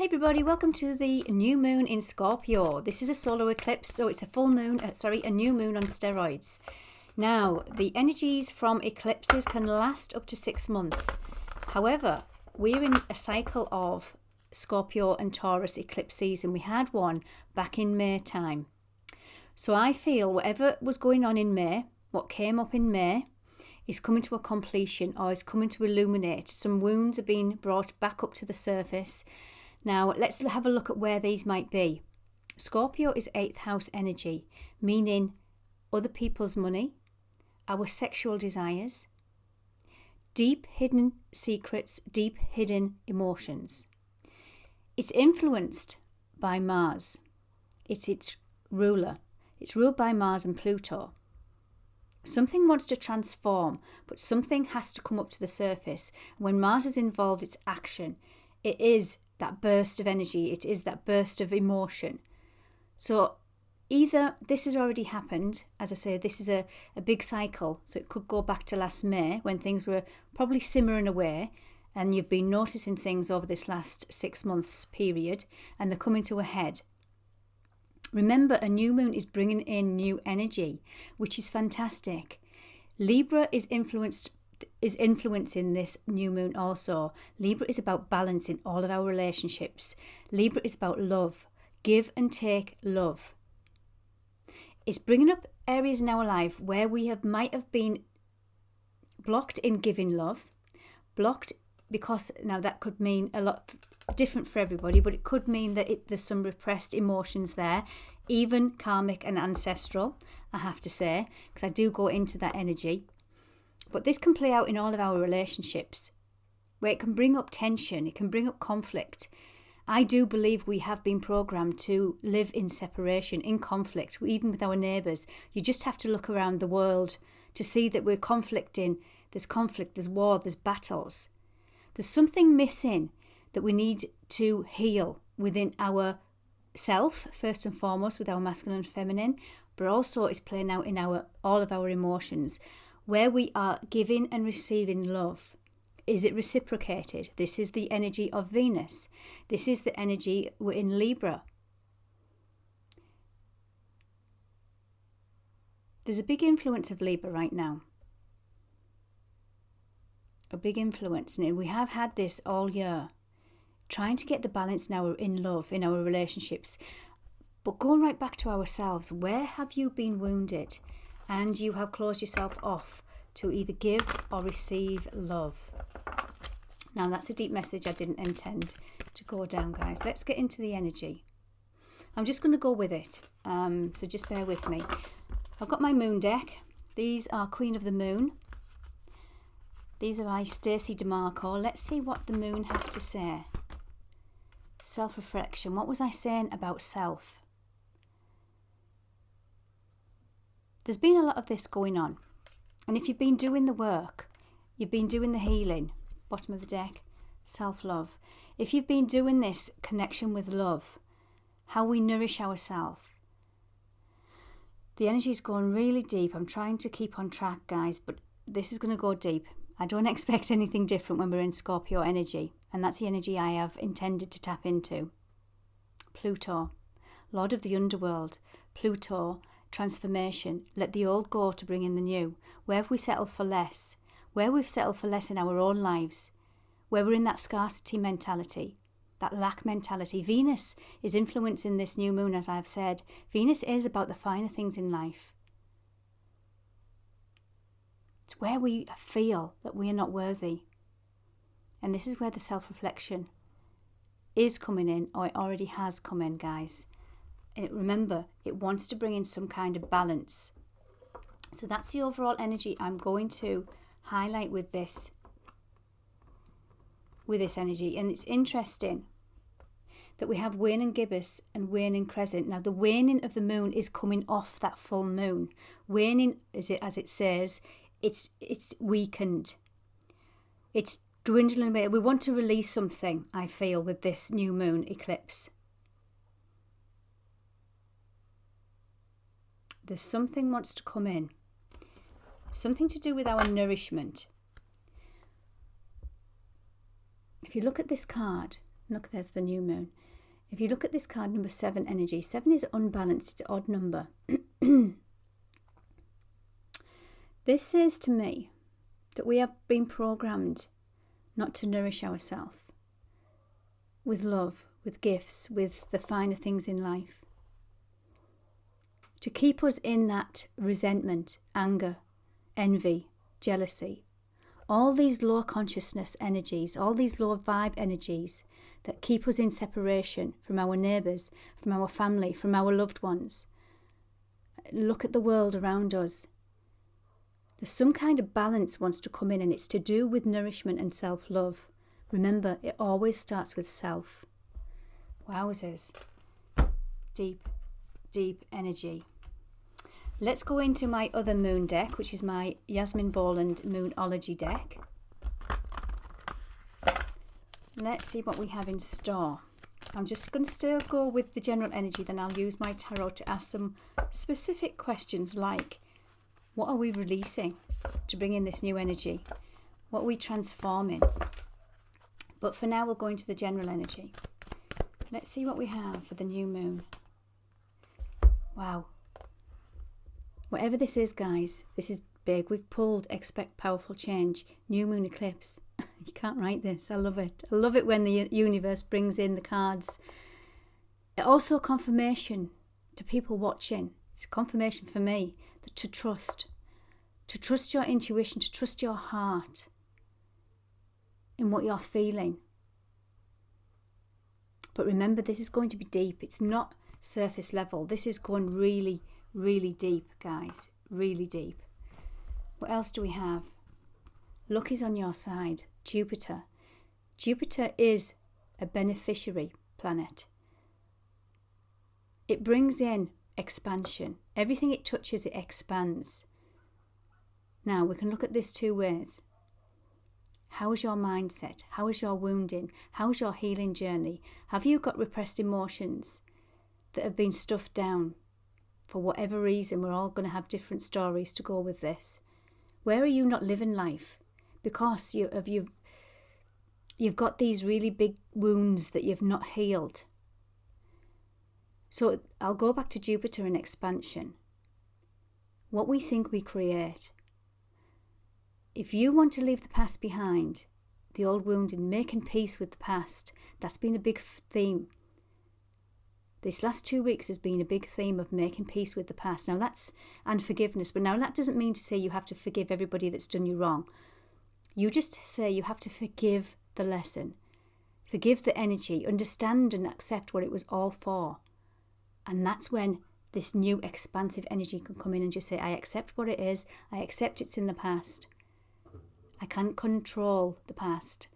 Hi everybody, welcome to the new moon in Scorpio. This is a solar eclipse, so it's a full moon, a new moon on steroids. Now, the energies from eclipses can last up to 6 months. However, we're in a cycle of Scorpio and Taurus eclipse season. We had one back in May time. So I feel whatever was going on in May, what came up in May, is coming to a completion or is coming to illuminate. Some wounds are being brought back up to the surface. Now, let's have a look at where these might be. Scorpio is 8th house energy, meaning other people's money, our sexual desires, deep hidden secrets, deep hidden emotions. It's influenced by Mars. It's its ruler. It's ruled by Mars and Pluto. Something wants to transform, but something has to come up to the surface. When Mars is involved, it's action. It is that burst of energy. It is that burst of emotion. So either this has already happened. As I say, this is a big cycle. So it could go back to last May when things were probably simmering away and you've been noticing things over this last 6 months period and they're coming to a head. Remember, a new moon is bringing in new energy, which is fantastic. Libra is influencing this new moon also. Libra is about balance in all of our relationships. Libra is about love. Give and take love. It's bringing up areas in our life where we might have been blocked in giving love. Blocked because, now that could mean a lot different for everybody, but it could mean that there's some repressed emotions there, even karmic and ancestral, I have to say, because I do go into that energy. But this can play out in all of our relationships, where it can bring up tension, it can bring up conflict. I do believe we have been programmed to live in separation, in conflict, even with our neighbours. You just have to look around the world to see that we're conflicting. There's conflict, there's war, there's battles. There's something missing that we need to heal within our self, first and foremost, with our masculine and feminine, but also it's playing out in all of our emotions. Where we are giving and receiving love, is it reciprocated? This is the energy of Venus. This is the energy we're in Libra. There's a big influence of Libra right now. A big influence. And we have had this all year. Trying to get the balance now in love, in our relationships. But going right back to ourselves, where have you been wounded? And you have closed yourself off to either give or receive love. Now that's a deep message I didn't intend to go down, guys. Let's get into the energy. I'm just going to go with it, so just bear with me. I've got my moon deck. These are Queen of the Moon. These are by Stacey DeMarco. Let's see what the moon has to say. Self-reflection. What was I saying about self? There's been a lot of this going on. And if you've been doing the work, you've been doing the healing, bottom of the deck, self-love. If you've been doing this connection with love, how we nourish ourselves. The energy is going really deep. I'm trying to keep on track, guys, but this is going to go deep. I don't expect anything different when we're in Scorpio energy. And that's the energy I have intended to tap into. Pluto, Lord of the Underworld. Pluto, transformation. Let the old go to bring in the new. Where have we settled for less? Where we've settled for less in our own lives. Where we're in that scarcity mentality. That lack mentality. Venus is influencing this new moon, as I've said. Venus is about the finer things in life. It's where we feel that we are not worthy. And this is where the self-reflection is coming in, or it already has come in, guys. And remember, it wants to bring in some kind of balance. So that's the overall energy I'm going to highlight with this energy. And it's interesting that we have waning gibbous and waning crescent. Now, the waning of the moon is coming off that full moon. Waning, as it says, it's weakened. It's dwindling away. We want to release something, I feel, with this new moon eclipse. There's something wants to come in. Something to do with our nourishment. If you look at this card, Look, there's the new moon. If you look at this card, number 7 energy, 7 is unbalanced, it's an odd number. This says to me that we have been programmed not to nourish ourselves with love, with gifts, with the finer things in life. To keep us in that resentment, anger, envy, jealousy, all these low consciousness energies, all these low vibe energies that keep us in separation from our neighbours, from our family, from our loved ones. Look at the world around us. There's some kind of balance wants to come in, and it's to do with nourishment and self-love. Remember, it always starts with self. Wowzers. Deep, deep energy. Let's go into my other moon deck, which is my Yasmin Boland Moonology deck. Let's see what we have in store. I'm just going to still go with the general energy, then I'll use my tarot to ask some specific questions like, what are we releasing to bring in this new energy? What are we transforming? But for now, we'll go into the general energy. Let's see what we have for the new moon. Wow. Whatever this is, guys, this is big. We've pulled expect powerful change. New moon eclipse. You can't write this. I love it. I love it when the universe brings in the cards. Also a confirmation to people watching. It's a confirmation for me to trust your intuition, to trust your heart in what you're feeling. But remember, this is going to be deep. It's not surface level. This is going really, really deep, guys. Really deep. What else do we have? Luck is on your side. Jupiter. Jupiter is a beneficiary planet. It brings in expansion. Everything it touches, it expands. Now, we can look at this 2 ways. How is your mindset? How is your wounding? How is your healing journey? Have you got repressed emotions that have been stuffed down? For whatever reason, we're all going to have different stories to go with this. Where are you not living life? Because you've got these really big wounds that you've not healed. So I'll go back to Jupiter and expansion. What we think we create. If you want to leave the past behind, the old wound and making peace with the past, that's been a big theme. This last 2 weeks has been a big theme of making peace with the past. Now and forgiveness. But now that doesn't mean to say you have to forgive everybody that's done you wrong. You just say you have to forgive the lesson. Forgive the energy. Understand and accept what it was all for. And that's when this new expansive energy can come in and just say, I accept what it is. I accept it's in the past. I can't control the past,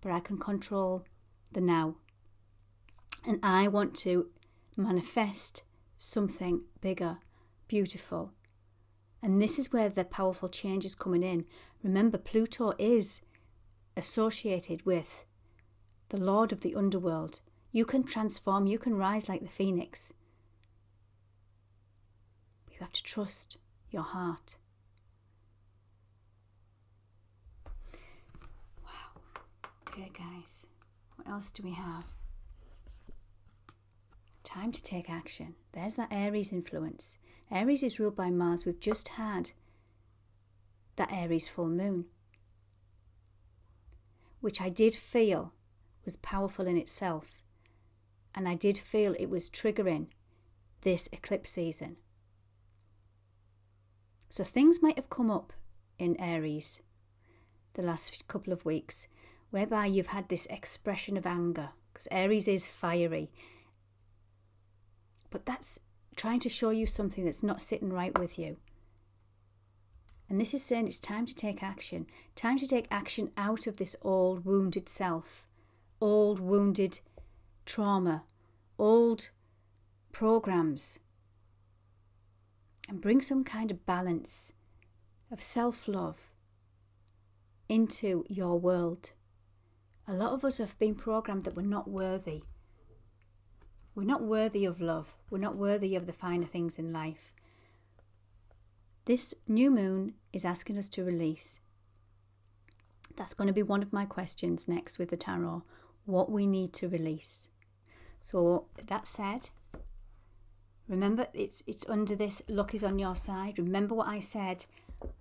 but I can control the now. And I want to manifest something bigger, beautiful. And this is where the powerful change is coming in. Remember, Pluto is associated with the Lord of the underworld. You can transform, you can rise like the phoenix. You have to trust your heart. Wow. Okay, guys. What else do we have? Time to take action. There's that Aries influence. Aries is ruled by Mars. We've just had that Aries full moon, which I did feel was powerful in itself. And I did feel it was triggering this eclipse season. So things might have come up in Aries the last couple of weeks, whereby you've had this expression of anger, because Aries is fiery. But that's trying to show you something that's not sitting right with you. And this is saying it's time to take action. Time to take action out of this old wounded self, old wounded trauma, old programs, and bring some kind of balance of self-love into your world. A lot of us have been programmed that we're not worthy. We're not worthy of love. We're not worthy of the finer things in life. This new moon is asking us to release. That's going to be one of my questions next with the tarot. what we need to release. So that said, remember, it's under this, luck is on your side. Remember what I said.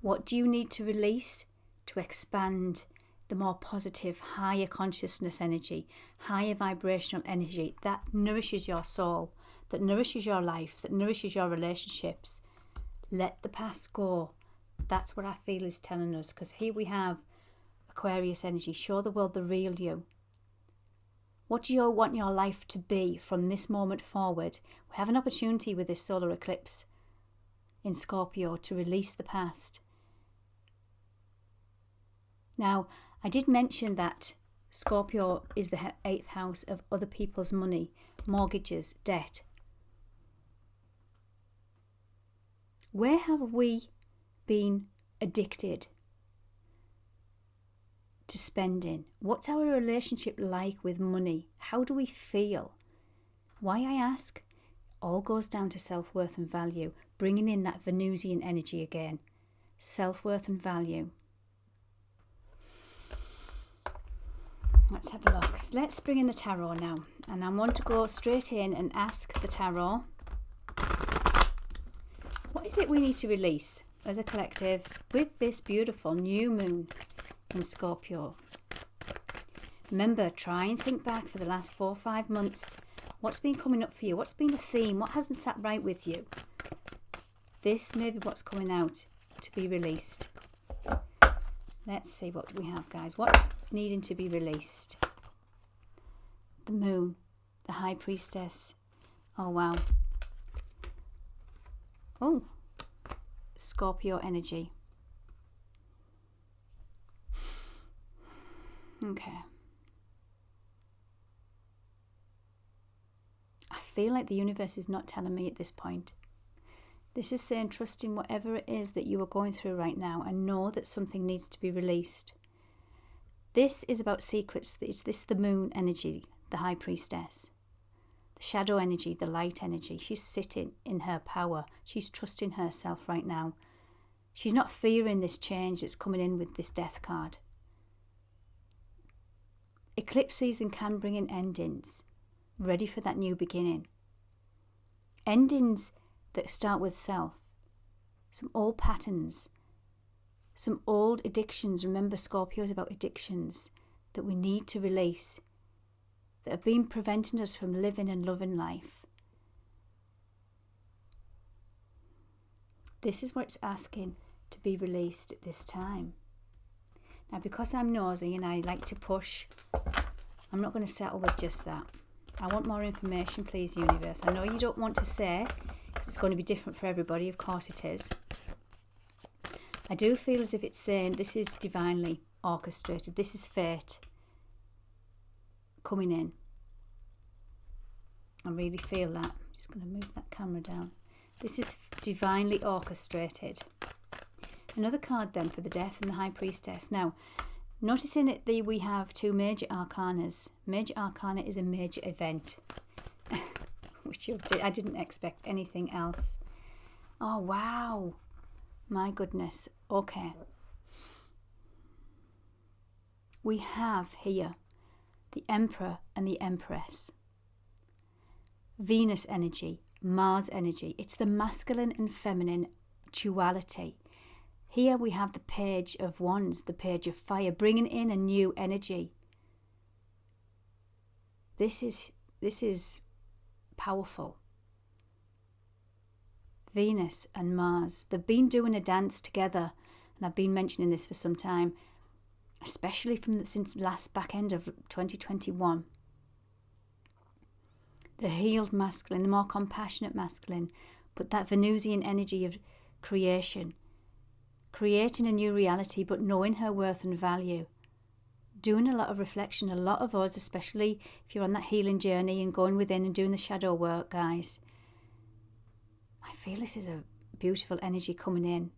What do you need to release to expand the more positive, higher consciousness energy, higher vibrational energy that nourishes your soul, that nourishes your life, that nourishes your relationships? Let the past go. That's what I feel is telling us, because here we have Aquarius energy. Show the world the real you. What do you want your life to be from this moment forward? We have an opportunity with this solar eclipse in Scorpio to release the past. Now, I did mention that Scorpio is the 8th house of other people's money, mortgages, debt. Where have we been addicted to spending? What's our relationship like with money? How do we feel? Why, I ask, all goes down to self-worth and value, bringing in that Venusian energy again. Self-worth and value. Let's have a look. Let's bring in the tarot now. And I want to go straight in and ask the tarot, what is it we need to release as a collective with this beautiful new moon in Scorpio? Remember, try and think back for the last 4 or 5 months. What's been coming up for you? What's been the theme? What hasn't sat right with you? This may be what's coming out to be released. Let's see what we have, guys. What's needing to be released? The moon, the high priestess. Oh, wow. Oh, Scorpio energy. Okay. I feel like the universe is not telling me at this point. This is saying trust in whatever it is that you are going through right now and know that something needs to be released. This is about secrets. Is this the moon energy, the high priestess? The shadow energy, the light energy. She's sitting in her power. She's trusting herself right now. She's not fearing this change that's coming in with this death card. Eclipse season can bring in endings. Ready for that new beginning. Endings that start with self. Some old patterns. Some old addictions. Remember, Scorpio is about addictions that we need to release, that have been preventing us from living and loving life. This is what it's asking to be released at this time. Now, because I'm nosy and I like to push, I'm not going to settle with just that. I want more information, please, universe. I know you don't want to say, because it's going to be different for everybody. Of course it is. I do feel as if it's saying this is divinely orchestrated. This is fate coming in. I really feel that. I'm just going to move that camera down. This is divinely orchestrated. Another card then for the death and the high priestess. Now, noticing that we have 2 major arcanas. Major arcana is a major event, which I didn't expect anything else. Oh, wow. My goodness. Okay. We have here the Emperor and the Empress. Venus energy, Mars energy. It's the masculine and feminine duality. Here we have the Page of Wands, the Page of Fire, bringing in a new energy. This is powerful. Venus and Mars, they've been doing a dance together, and I've been mentioning this for some time, especially since last back end of 2021. The healed masculine, the more compassionate masculine, but that Venusian energy of creation, creating a new reality, but knowing her worth and value. Doing a lot of reflection, a lot of us, especially if you're on that healing journey and going within and doing the shadow work, guys. I feel this is a beautiful energy coming in.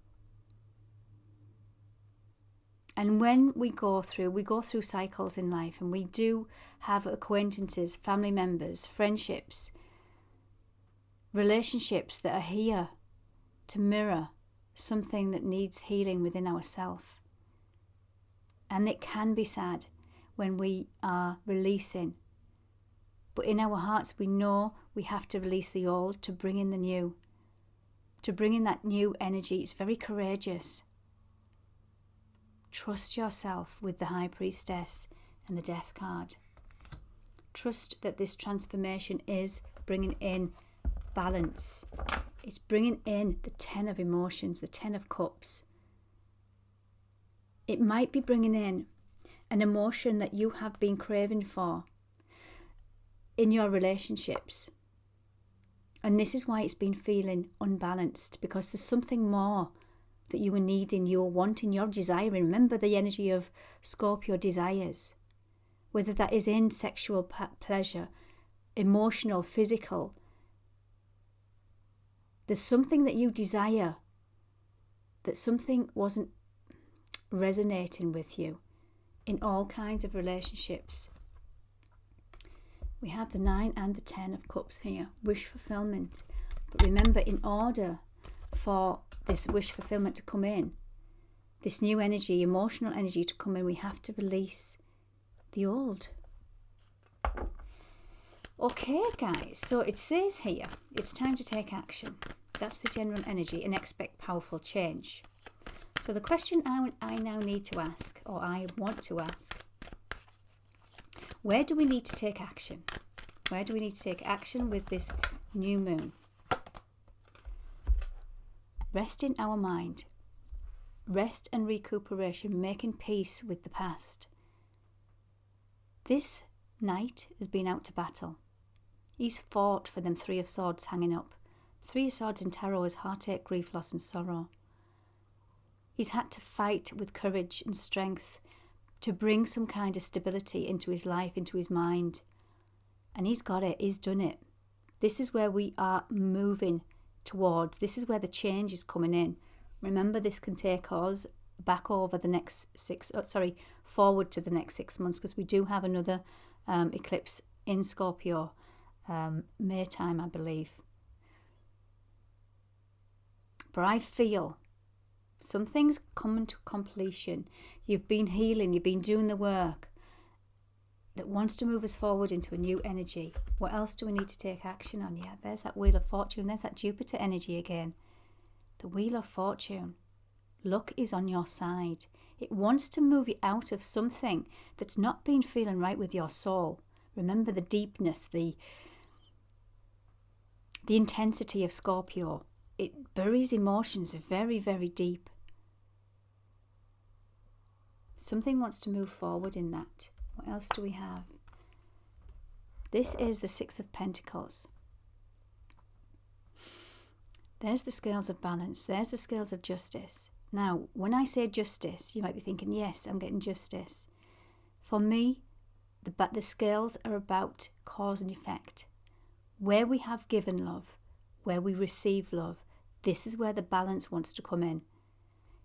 And when we go through cycles in life, and we do have acquaintances, family members, friendships, relationships that are here to mirror something that needs healing within ourselves. And it can be sad. when we are releasing. But in our hearts, we know we have to release the old to bring in the new. To bring in that new energy. It's very courageous. Trust yourself with the High Priestess and the Death card. Trust that this transformation is bringing in balance. It's bringing in the 10 of emotions, the 10 of cups. It might be bringing in an emotion that you have been craving for in your relationships. And this is why it's been feeling unbalanced, because there's something more that you are needing, you are wanting, you're desiring. Remember the energy of Scorpio desires, whether that is in sexual pleasure, emotional, physical. There's something that you desire, that something wasn't resonating with you in all kinds of relationships. We have the 9 and the 10 of cups here, wish fulfillment. But remember, in order for this wish fulfillment to come in, this new energy, emotional energy to come in, we have to release the old. Okay, guys, so it says here, it's time to take action. That's the general energy, and expect powerful change. So the question I now need to ask, or I want to ask, where do we need to take action? Where do we need to take action with this new moon? Rest in our mind. Rest and recuperation, making peace with the past. This knight has been out to battle. He's fought for them 3 of swords hanging up. 3 of swords in tarot is heartache, grief, loss and sorrow. He's had to fight with courage and strength to bring some kind of stability into his life, into his mind. And he's got it, he's done it. This is where we are moving towards. This is where the change is coming in. Remember, this can take us back over the next forward to the next 6 months, because we do have another eclipse in Scorpio, May time, I believe. But I feel something's coming to completion. You've been healing, you've been doing the work that wants to move us forward into a new energy. What else do we need to take action on? Yeah, there's that Wheel of Fortune. There's that Jupiter energy again. The Wheel of Fortune. Luck is on your side. It wants to move you out of something that's not been feeling right with your soul. Remember the deepness, the intensity of Scorpio. It buries emotions very, very deep. Something wants to move forward in that. What else do we have? This is the 6 of Pentacles. There's the scales of balance. There's the scales of justice. Now, when I say justice, you might be thinking, yes, I'm getting justice. For me, the scales are about cause and effect. Where we have given love, where we receive love, this is where the balance wants to come in.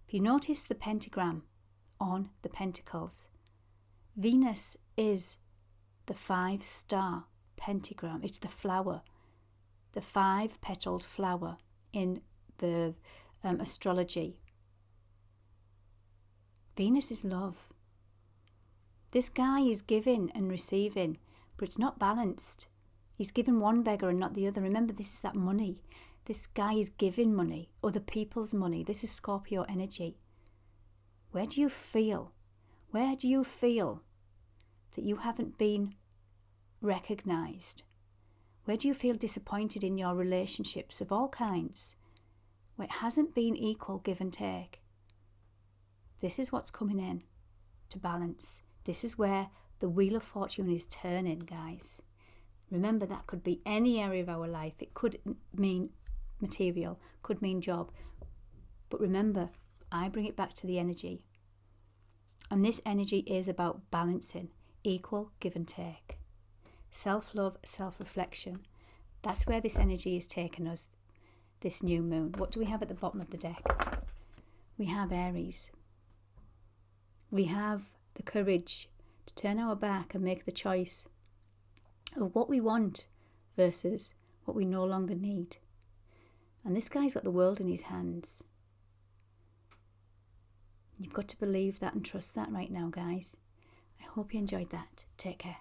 If you notice the pentagram on the pentacles, Venus is the 5-star pentagram. It's the flower, the 5-petaled flower in the astrology. Venus is love. This guy is giving and receiving, but it's not balanced. He's giving one beggar and not the other. Remember, this is that money. This guy is giving money, other people's money. This is Scorpio energy. Where do you feel? Where do you feel that you haven't been recognized? Where do you feel disappointed in your relationships of all kinds? Where it hasn't been equal give and take. This is what's coming in to balance. This is where the Wheel of Fortune is turning, guys. Remember, that could be any area of our life. It could mean material, could mean job. But remember, I bring it back to the energy. And this energy is about balancing, equal give and take. Self-love, self-reflection. That's where this energy is taking us, this new moon. What do we have at the bottom of the deck? We have Aries. We have the courage to turn our back and make the choice of what we want versus what we no longer need. And this guy's got the world in his hands. You've got to believe that and trust that right now, guys. I hope you enjoyed that. Take care.